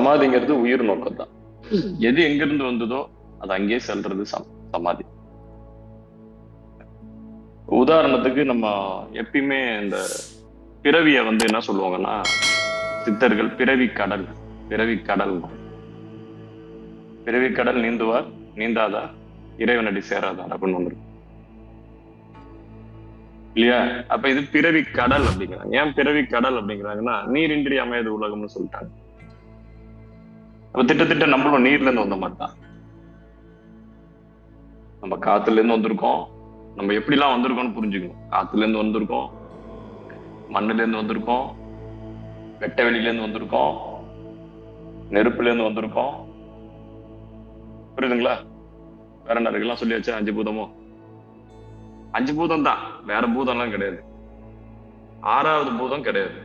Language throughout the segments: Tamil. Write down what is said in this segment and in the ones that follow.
சமாதிங்கிறது உயிர் நோக்கம் தான். எது எங்கிருந்து வந்ததோ அது அங்கேயே செல்றது சமாதி. உதாரணத்துக்கு நம்ம எப்பயுமே இந்த பிறவிய என்ன சொல்லுவாங்கன்னா, சித்தர்கள் பிறவி கடல் நீந்துவார் நீந்தாதார் இறைவனடி சேராதார் அப்படின்னு ஒண்ணு இருக்கு இல்லையா? அப்ப இது பிறவி கடல் அப்படிங்கிறாங்க. ஏன் பிறவி கடல் அப்படிங்கிறாங்கன்னா, நீரின்றி அமையாது உலகம்னு சொல்லிட்டாங்க. அப்ப திட்டத்திட்ட நம்மளும் நீர்ல இருந்து வந்த மாதிரி தான். நம்ம காத்துல இருந்து வந்திருக்கோம். நம்ம எப்படிலாம் வந்திருக்கோம்னு புரிஞ்சுக்கணும். காத்துல இருந்து வந்திருக்கோம், மண்ணுல இருந்து வந்திருக்கோம், வெட்ட வெளியில இருந்து வந்திருக்கோம், நெருப்புல இருந்து வந்திருக்கோம். புரியுதுங்களா? வேற என்ன இருக்குலாம் சொல்லியாச்சா? 5 பூதமும் 5 பூதம் தான், வேற பூதம் எல்லாம் கிடையாது. 6வது பூதம் கிடையாது.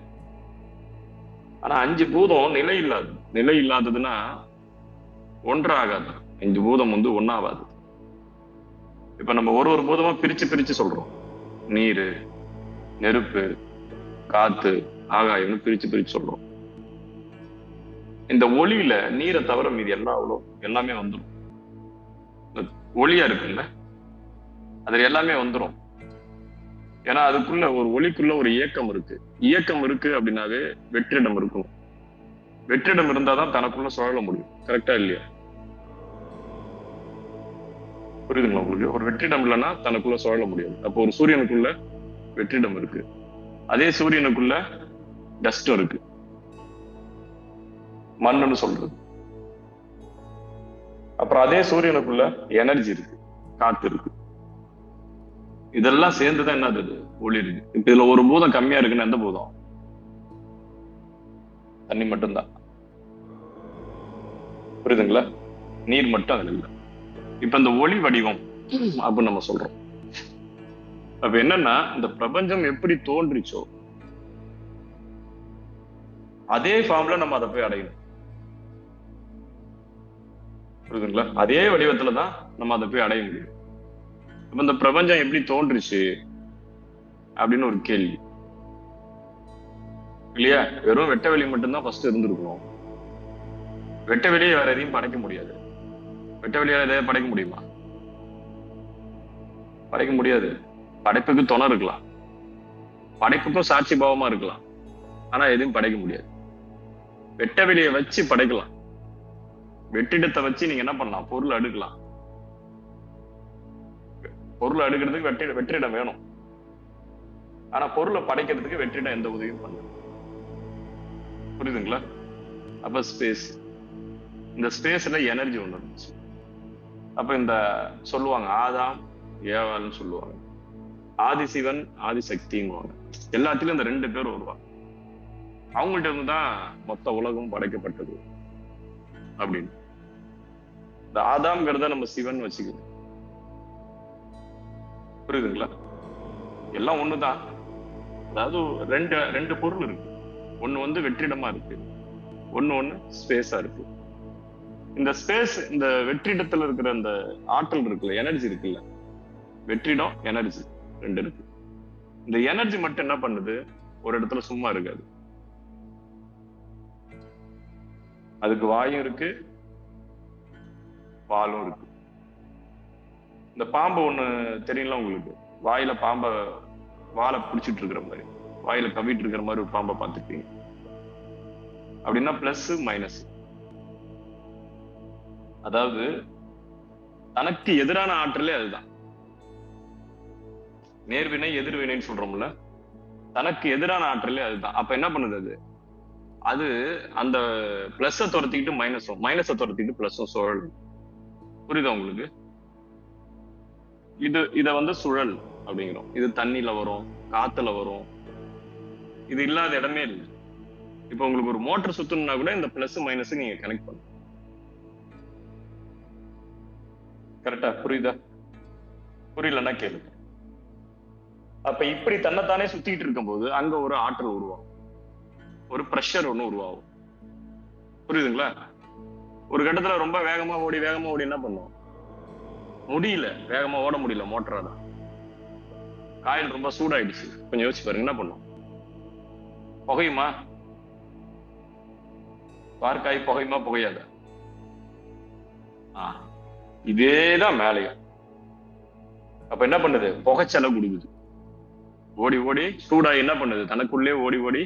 ஆனா 5 பூதம் நிலை இல்லாததுன்னா ஒன்றாகாது. 5 பூதம் ஒன்னாவாது. இப்ப நம்ம ஒரு பூதமா பிரிச்சு சொல்றோம். நீரு, நெருப்பு, காத்து, ஆகாயம்னு பிரிச்சு சொல்றோம். இந்த ஒளியில நீரை தவிர மீதி எல்லாமே வந்துடும். ஒளியா இருக்குல்ல, அதுல எல்லாமே வந்துடும். ஏன்னா அதுக்குள்ள ஒரு ஒளிக்குள்ள ஒரு இயக்கம் இருக்கு அப்படின்னாவே வெற்றிடம் இருக்கணும். வெற்றிடம் இருந்தாதான் தனக்குள்ள சுழல முடியும். கரெக்டா இல்லையா? புரியுதுங்களா உங்களுக்கு? ஒரு வெற்றிடம் இல்லைன்னா தனக்குள்ள சுழல முடியாது. அப்போ ஒரு சூரியனுக்குள்ள வெற்றிடம் இருக்கு, அதே சூரியனுக்குள்ள டஸ்டும் இருக்கு, மண்ணுன்னு சொல்றது. அப்புறம் அதே சூரியனுக்குள்ள எனர்ஜி இருக்கு, காத்து இருக்கு. இதெல்லாம் சேர்ந்துதான் என்னது? ஒளி இருக்கு. இப்ப இதுல ஒரு பூதம் கம்மியா இருக்குன்னு எந்த பூதம்? தண்ணி மட்டும்தான். புரியுதுங்களா? நீர் மட்டும் அதுல இல்லை. இப்ப இந்த ஒளி வடிவம் அப்படின்னு நம்ம சொல்றோம். அப்ப என்னன்னா, இந்த பிரபஞ்சம் எப்படி தோன்றிச்சோ அதே ஃபார்ம்ல நம்ம அதை போய் அடையணும். புரியுதுங்களா? அதே வடிவத்துலதான் நம்ம அதை போய் அடைய முடியும். இப்ப இந்த பிரபஞ்சம் எப்படி தோன்றுச்சு அப்படின்னு ஒரு கேள்வி இல்லையா? வெறும் வெட்ட வெளி மட்டும்தான் ஃபர்ஸ்ட் இருந்திருக்கணும். வெட்ட வெளியே வேற எதையும் படைக்க முடியாது. வெட்ட வெளியால எதையும் படைக்க முடியுமா? படைக்க முடியாது. படைப்புக்கு துணை இருக்கலாம், படைப்புக்கும் சாட்சி பாவமா இருக்கலாம், ஆனா எதையும் படைக்க முடியாது. வெட்ட வெளியை வச்சு படைக்கலாம். வெற்றிடத்தை வச்சு நீங்க என்ன பண்ணலாம்? பொருள் அடுக்கலாம். பொருள் அடுக்கிறதுக்கு வெற்றிடம் வேணும். ஆனா பொருளை படைக்கிறதுக்கு வெற்றிடம் எந்த உதவியும் பண்ண. புரியுதுங்களா? அப்ப ஸ்பேஸ், இந்த ஸ்பேஸ்ல எனர்ஜி ஒண்ணு இருந்துச்சு. அப்ப இந்த சொல்லுவாங்க ஆதாம் ஏவாள்னு சொல்லுவாங்க, ஆதிசிவன் ஆதிசக்திங்குவாங்க. எல்லாத்திலும் இந்த 2 பேர் வருவாங்க. அவங்கள்ட்ட இருந்துதான் மொத்த உலகம் படைக்கப்பட்டது அப்படின்னு. இந்த ஆதாம்ங்கிறத நம்ம சிவன் வச்சுக்கணும். புரியுதுங்களா? எல்லாம் ஒண்ணுதான். அதாவது ரெண்டு பொருள் இருக்கு. ஒண்ணு வெற்றிடமா இருக்கு, ஒண்ணு ஸ்பேஸா இருக்கு. இந்த ஸ்பேஸ், இந்த வெற்றிடத்துல இருக்கிற அந்த ஆற்றல் இருக்குல்ல, எனர்ஜி இருக்குல்ல, வெற்றிடம் எனர்ஜி 2 இருக்கு. இந்த எனர்ஜி மட்டும் என்ன பண்ணுது? ஒரு இடத்துல சும்மா இருக்காது. அதுக்கு வாயும் இருக்கு, வாலும் இருக்கு. இந்த பாம்பு ஒண்ணு தெரியல உங்களுக்கு? வாயில பாம்ப வாழை பிடிச்சிட்டு இருக்கிற மாதிரி, வாயில கவிட்டு இருக்கிற மாதிரி ஒரு பாம்பை பார்த்துருப்பீங்க. அப்படின்னா பிளஸ் மைனஸ். அதாவது தனக்கு எதிரான ஆற்றலே அதுதான். நேர்வினை எதிர்வினைன்னு சொல்றோம்ல, தனக்கு எதிரான ஆற்றலே அதுதான். அப்ப என்ன பண்ணுது? அது அந்த பிளஸ் துரத்திக்கிட்டு மைனஸும், மைனஸை துரத்திக்கிட்டு பிளஸும் சுழல். புரியுதா உங்களுக்கு? இத சுழல் அப்படிங்கிறோம். இது தண்ணியில வரும், காத்துல வரும். இது இல்லாத இடமே இல்லை. இப்ப உங்களுக்கு ஒரு மோட்டர் சுத்தணும்னா கூட இந்த பிளஸ் மைனஸ் நீங்க கனெக்ட் பண்ணணும். கரெக்டா? புரியுதா? புரியலன்னா கேளுங்க. அப்ப இப்படி தன்னைத்தானே சுத்திட்டு இருக்கும் போது அங்க ஒரு ஆற்றல் உருவாகும், ஒரு பிரஷர் ஒண்ணு உருவாகும். புரியுதுங்களா? ஒரு கட்டத்துல ரொம்ப வேகமா ஓடி என்ன பண்ணும்? முடியல, வேகமா ஓட முடியல மோட்டரால. காயில் ரொம்ப சூடாயிடுச்சு. கொஞ்சம் யோசிச்சு பாருங்க, என்ன பண்ணும்? புகையுமா? ஸ்பார்க்காய் புகையுமா புகையாத? இதேதான் மேலையும். அப்ப என்ன பண்ணுது? புகைச்சலை கொடுக்குது. ஓடி ஓடி சூடாய் என்ன பண்ணுது? தனக்குள்ளே ஓடி ஓடி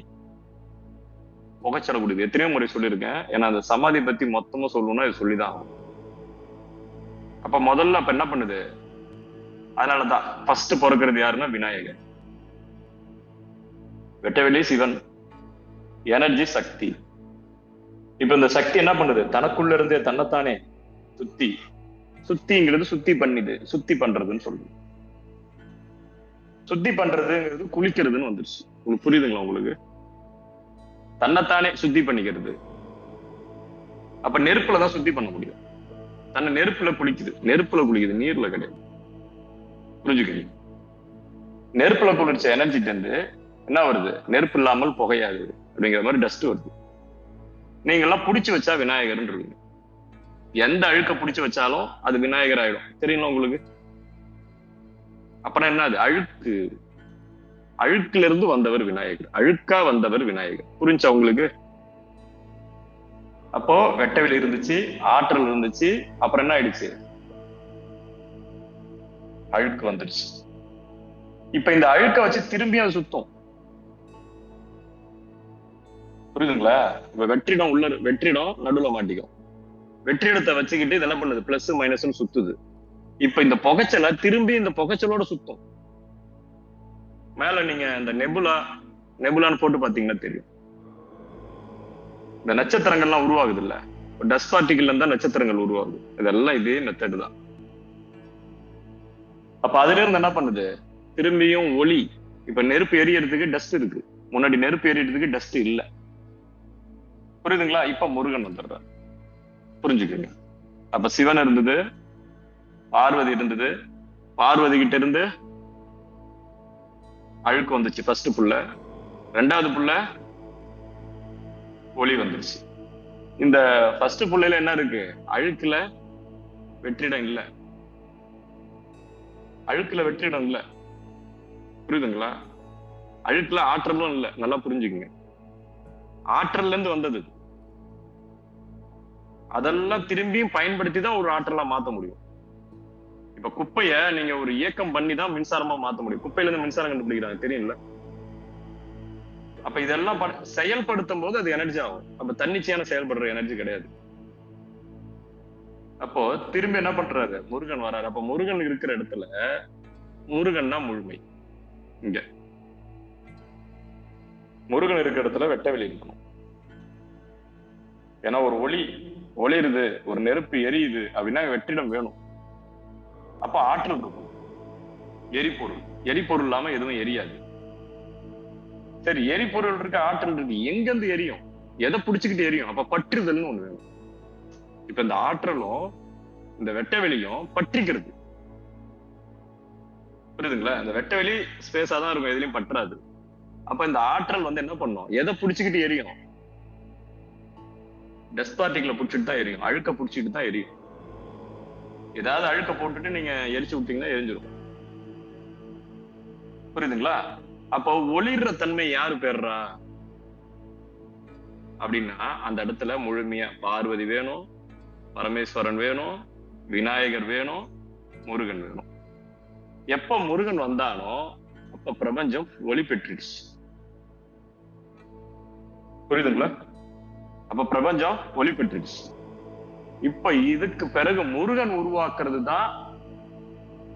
புகைச்சலை கொடுக்குது. எத்தனையோ முறை சொல்லியிருக்கேன். ஏன்னா அந்த சமாதி பத்தி மொத்தமா சொல்லணும்னா இது சொல்லிதான் ஆகும். அப்ப முதல்ல அப்ப என்ன பண்ணுது? அதனாலதான் ஃபர்ஸ்ட் பிறக்கிறது யாருன்னா விநாயகர். வெட்டவெளி சிவன், எனர்ஜி சக்தி. இப்ப இந்த சக்தி என்ன பண்ணுது? தனக்குள்ள இருந்தே தன்னைத்தானே சுத்தி, சுத்திங்கிறது சுத்தி பண்ணிது, சுத்தி பண்றதுன்னு சொல்லுது. சுத்தி பண்றதுங்கிறது குளிக்கிறதுன்னு வந்துருச்சு. உங்களுக்கு புரியுதுங்களா? உங்களுக்கு தன்னைத்தானே சுத்தி பண்ணிக்கிறது. அப்ப நெருப்புலதான் சுத்தி பண்ண முடியும். தன்னை நெருப்புல குளிக்குது. நெருப்புல குளிக்குது, நீர்ல கிடையாது. புரிஞ்சுக்கணும். நெருப்புல குளிர்ச்ச எனர்ஜி இருந்து என்ன வருது? நெருப்பு இல்லாமல் புகையாது அப்படிங்கிற மாதிரி டஸ்ட் வருது. நீங்க எல்லாம் புடிச்சு வச்சா விநாயகர் இருக்கீங்க. எந்த அழுக்க புடிச்சு வச்சாலும் அது விநாயகர் ஆயிடும். தெரியுங்களா உங்களுக்கு? அப்புறம் என்ன? அது அழுக்கு. அழுக்குல இருந்து வந்தவர் விநாயகர். அழுக்கா வந்தவர் விநாயகர். புரிஞ்சா உங்களுக்கு? அப்போ வெட்டவெளி இருந்துச்சு, ஆற்றல் இருந்துச்சு, அப்புறம் என்ன ஆயிடுச்சு? அழுக்கு வந்துடுச்சு. இப்ப இந்த அழுக்க வச்சு திரும்பி அது சுத்தம். புரியுதுங்களா? இப்ப வெற்றிடம் உள்ள, வெற்றிடம் நடுவுல மாட்டிக்கும். வெற்றிடத்தை வச்சுக்கிட்டு இது என்ன பண்ணுது? பிளஸ் மைனஸ் சுத்துது. இப்ப இந்த புகைச்சலை திரும்பி இந்த புகைச்சலோட சுத்தம். மேல நீங்க இந்த நெபுலான்னு போட்டு பாத்தீங்கன்னா தெரியும். இந்த நட்சத்திரங்கள்லாம் உருவாகுது இல்ல, டஸ்ட் பார்ட்டிகல் இருந்தா நட்சத்திரங்கள் உருவாகுது. இதெல்லாம் இதே மெத்தட் தான். அப்ப அதுல இருந்து என்ன பண்ணுது? திரும்பியும் ஒளி. இப்ப நெருப்பு எரியறதுக்கு டஸ்ட் இருக்கு, முன்னாடி நெருப்பு எரியறதுக்கு டஸ்ட் இல்ல. புரியுதுங்களா? இப்ப முருகன் வந்துடுறார். புரிஞ்சுக்கங்க. அப்ப சிவன் இருந்தது, பார்வதி இருந்தது. பார்வதி கிட்ட இருந்து அழுக்கு வந்துச்சு ஃபர்ஸ்ட் புள்ள. ரெண்டாவது புள்ள ஒளி வந்துருச்சு. இந்த ஃபர்ஸ்ட் புள்ளையில என்ன இருக்கு? அழுக்குல வெற்றிடம் இல்ல. அழுக்குல வெற்றிடம் இல்ல. புரியுதுங்களா? அழுக்குல ஆற்றலும் இல்ல. நல்லா புரிஞ்சுக்குங்க. ஆற்றல்ல இருந்து வந்தது. அதெல்லாம் திரும்பியும் பயன்படுத்தி தான் ஒரு ஆற்றலா மாத்த முடியும். இப்ப குப்பைய நீங்க ஒரு இயக்கம் பண்ணி தான் மின்சாரமா மாத்த முடியும். குப்பையில இருந்து மின்சாரம் கண்டுபிடிக்கிறாங்க, தெரியும்ல? அப்ப இதெல்லாம் செயல்படுத்தும் போது அது எனர்ஜி ஆகும். அப்ப தன்னிச்சையான செயல்படுற எனர்ஜி கிடையாது. அப்போ திரும்பி என்ன பண்றாரு? முருகன் வராரு. அப்ப முருகன் இருக்கிற இடத்துல முருகன்னா முழுமை. இங்க முருகன் இருக்கிற இடத்துல வெட்டவெளி இருக்கணும். ஏன்னா ஒரு ஒளி ஒளிருது, ஒரு நெருப்பு எரியுது அப்படின்னா வெற்றிடம் வேணும். அப்ப ஆற்றல் இருக்கும். எரிபொருள். எரிபொருள் இல்லாம எதுவும் எரியாது. சரி, எரிபொருள் இருக்க, ஆற்றல் இருக்கு, எங்க இருந்து எரியும்? எதை புடிச்சுக்கிட்டு எரியும்? அப்ப பற்றுதல்னு ஒண்ணு வேணும். இப்ப இந்த ஆற்றலும் இந்த வெட்டவெளியும் பற்றிக்கிறது. புரியுதுங்களா? இந்த வெட்டவெளி ஸ்பேஸா தான் இருக்கும், எதுலயும் பற்றாது. அப்ப இந்த ஆற்றல் வந்து என்ன பண்ணும்? எதை புடிச்சுக்கிட்டு எரியும்? டஸ்ட் பார்ட்டிகளை புடிச்சிட்டு தான் எரியும். அழுக்க புடிச்சிட்டு தான் எரியும். ஏதாவது அழுக்க போட்டுட்டு நீங்க எரிச்சு விட்டீங்கன்னா எரிஞ்சிடும். புரியுதுங்களா? அப்போ ஒளிர்ற தன்மை யாரு பெறா அப்படின்னா, அந்த இடத்துல முழுமையா பார்வதி வேணும், பரமேஸ்வரன் வேணும், விநாயகர் வேணும், முருகன் வேணும். எப்ப முருகன் வந்தானோ அப்ப பிரபஞ்சம் ஒளி பெற்றுடுச்சு. புரியுதுங்களா? அப்ப பிரபஞ்சம் ஒளி பெற்றுடுச்சு. இப்ப இதுக்கு பிறகு முருகன் உருவாக்குறது தான்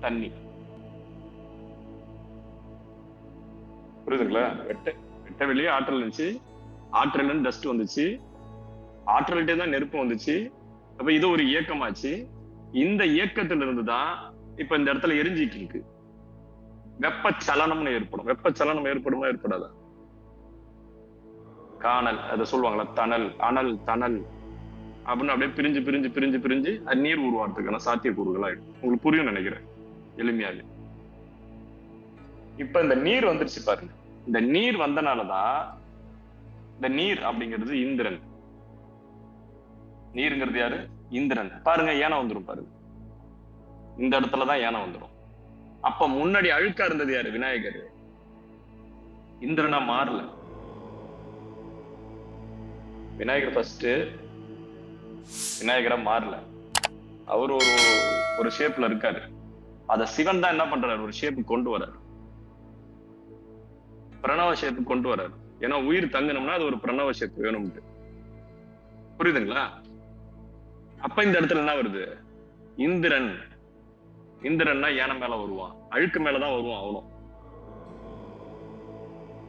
தண்ணி. புரியுதுங்களா? வெட்ட வெளியே ஆற்றல் இருந்துச்சு, ஆற்றல் டஸ்ட் வந்துச்சு, ஆற்றல்கிட்டே தான் நெருப்பு வந்துச்சு. அப்ப இது ஒரு இயக்கமாச்சு. இந்த இயக்கத்துல இருந்துதான் இப்ப இந்த இடத்துல எரிஞ்சிட்டு இருக்கு. வெப்பச்சலனம்னு ஏற்படும். வெப்பச்சலனம் ஏற்படுமா ஏற்படாதா? காணல், அதை சொல்லுவாங்களா, தணல், அனல், தணல் அப்படின்னு அப்படியே பிரிஞ்சு பிரிஞ்சு பிரிஞ்சு பிரிஞ்சு அது நீர் உருவாகிறதுக்கான சாத்தியக்கூறுகள் ஆயிடும். உங்களுக்கு புரியும் நினைக்கிறேன் எளிமையாக. இப்ப இந்த நீர் வந்துருச்சு பாருங்க. இந்த நீர் வந்தனாலதான் இந்த நீர் அப்படிங்கிறது இந்திரன். நீருங்கிறது யாரு? இந்திரன். பாருங்க, யானை வந்துரும் பாருங்க. இந்த இடத்துலதான் யானை வந்துரும். அப்ப முன்னாடி அழுக்கா இருந்தது யாரு? விநாயகர். இந்திரனா மாறல. விநாயகர் ஃபர்ஸ்ட் விநாயகரா மாறல. அவர் ஒரு ஷேப்ல இருக்காரு. அத சிவன் தான் என்ன பண்றாரு, ஒரு ஷேப்பு கொண்டு வர்றாரு, பிரணவ ஷேப்பு கொண்டு வர்றாரு. ஏன்னா உயிர் தங்கணும்னா அது ஒரு பிரணவ ஷேப் வேணும்ட்டு. புரியுதுங்களா? அப்ப இந்த இடத்துல என்ன வருது, இந்திரன். இந்திரன்னா யானை மேல வருவான், அழுக்கு மேலதான் வருவான் அவனும்.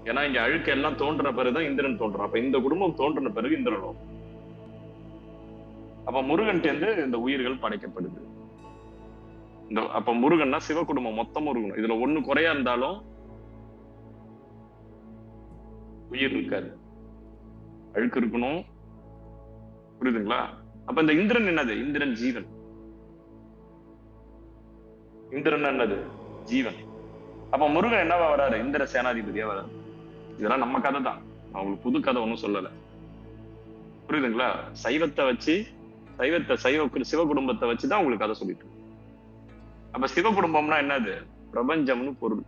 ஏன்னா இங்க அழுக்கு எல்லாம் தோன்றின பிறகுதான் இந்திரன் தோன்றான். அப்ப இந்த குடும்பம் தோன்றின பிறகு இந்திரனும். அப்ப முருகன் சேர்ந்து இந்த உயிர்கள் படைக்கப்படுது. அப்ப முருகன்னா சிவ குடும்பம் மொத்தமும் இருக்கணும். இதுல ஒண்ணு குறையா இருந்தாலும் உயிர் இருக்காது, அழுக்கு இருக்கணும். புரியுதுங்களா? அப்ப இந்த இந்திரன் என்னது, இந்திரன் ஜீவன். இந்திரன் என்னது, ஜீவன். அப்ப முருகன் என்னவா வராரு, இந்திர சேனாதிபதியா வராரு. இதெல்லாம் நம்ம கதை தான், அவங்களுக்கு புது கதை ஒண்ணும் சொல்லல. புரியுதுங்களா? சைவத்தை வச்சு சிவ குடும்பத்தை வச்சுதான் உங்களுக்கு கதை சொல்லிட்டு. அப்ப சிவ குடும்பம்னா என்னது, பிரபஞ்சம்னு பொருள்.